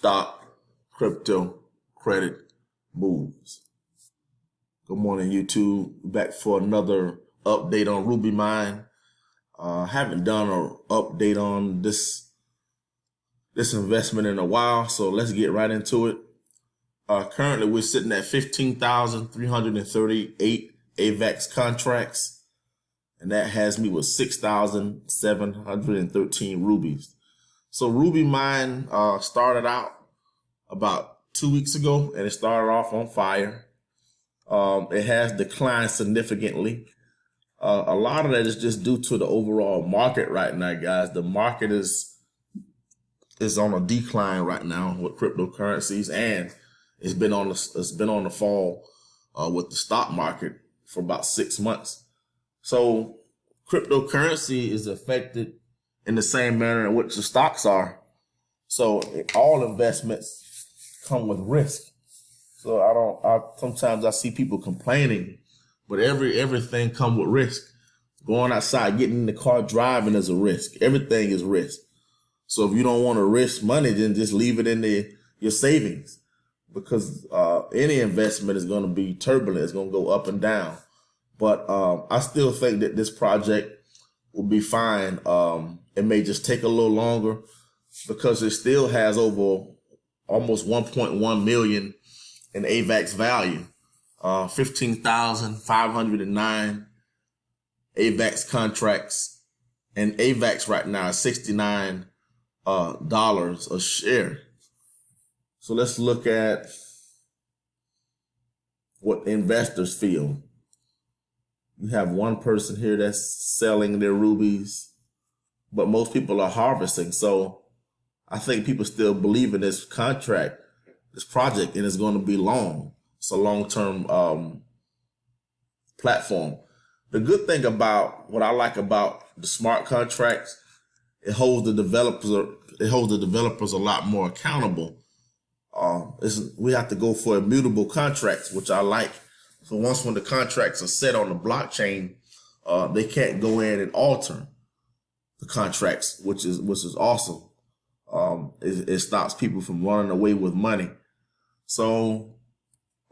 stock, crypto, credit moves. Good morning, YouTube. Back for another update on Ruby Mine. Haven't done an update on this investment in a while, so let's get right into it. Currently, we're sitting at 15,338 AVAX contracts, and that has me with 6,713 rubies. So Ruby Mine started out about 2 weeks ago, and it started off on fire. It has declined significantly. A lot of that is just due to the overall market right now, guys. The market is on a decline right now with cryptocurrencies, and it's been on the fall with the stock market for about 6 months. So cryptocurrency is affected in the same manner in which the stocks are. So all investments come with risk. So sometimes I see people complaining, but everything come with risk. Going outside, getting in the car, driving is a risk. Everything is risk. So if you don't want to risk money, then just leave it in your savings, because any investment is going to be turbulent. It's going to go up and down. But I still think that this project will be fine. It may just take a little longer because it still has over almost 1.1 million in AVAX value. 15,509 AVAX contracts, and AVAX right now is $69 a share. So let's look at what investors feel. You have one person here that's selling their rubies, but most people are harvesting. So I think people still believe in this contract, this project, and it's going to be long. It's a long-term platform. The good thing about what I like about the smart contracts, it holds the developers a lot more accountable. We have to go for immutable contracts, which I like. So when the contracts are set on the blockchain, they can't go in and alter the contracts, which is awesome. It stops people from running away with money. So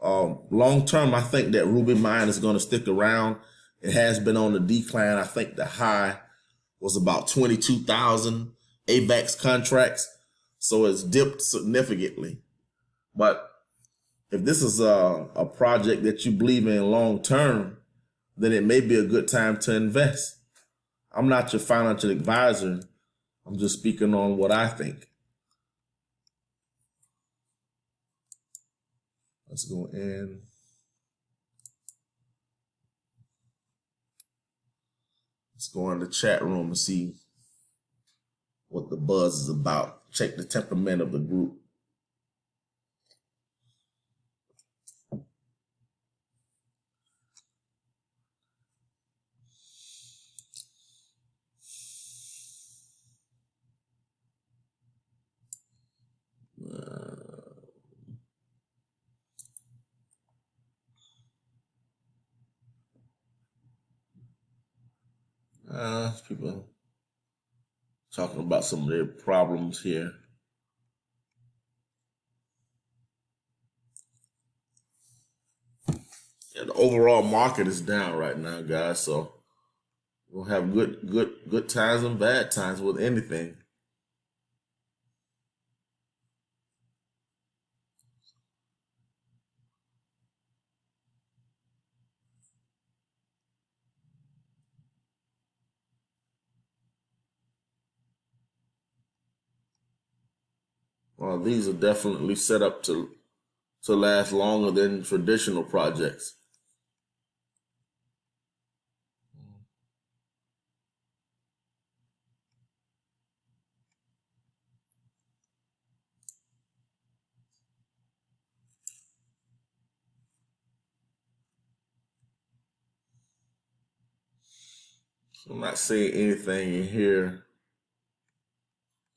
long term, I think that Ruby Mine is going to stick around. It has been on the decline. I think the high was about 22,000 AVAX contracts. So it's dipped significantly. But if this is a project that you believe in long term, then it may be a good time to invest. I'm not your financial advisor. I'm just speaking on what I think. Let's go in. Let's go in the chat room and see what the buzz is about. Check the temperament of the group. People talking about some of their problems here. Yeah, the overall market is down right now, guys. So we'll have good times and bad times with anything. Well, these are definitely set up to last longer than traditional projects. So I'm not seeing anything in here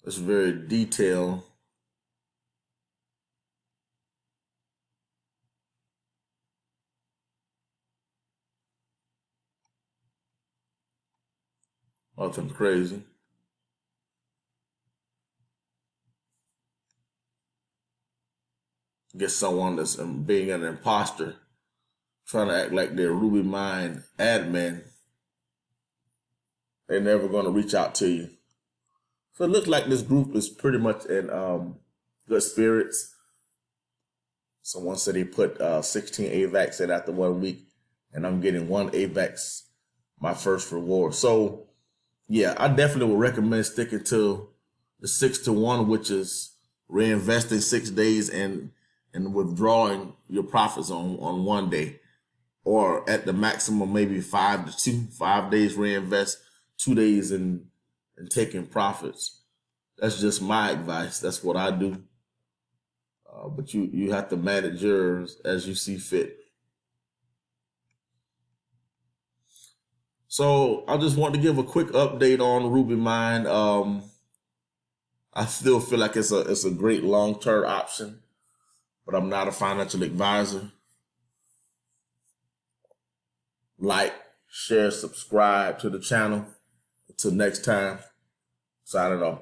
that's very detailed. Nothing crazy. get someone that's being an imposter, trying to act like they're RubyMine admin, they're never going to reach out to you. So it looks like this group is pretty much in good spirits. Someone said he put 16 AVAX in after 1 week, and I'm getting 1 AVAX, my first reward. So yeah, I definitely would recommend sticking to the 6-to-1, which is reinvesting 6 days and withdrawing your profits on 1 day, or at the maximum maybe 5-2, 5 days reinvest, 2 days and taking profits. That's just my advice. That's what I do. But you have to manage yours as you see fit. So I just want to give a quick update on RubyMine. I still feel like it's a great long-term option, but I'm not a financial advisor. Like, share, subscribe to the channel. Until next time, signing off.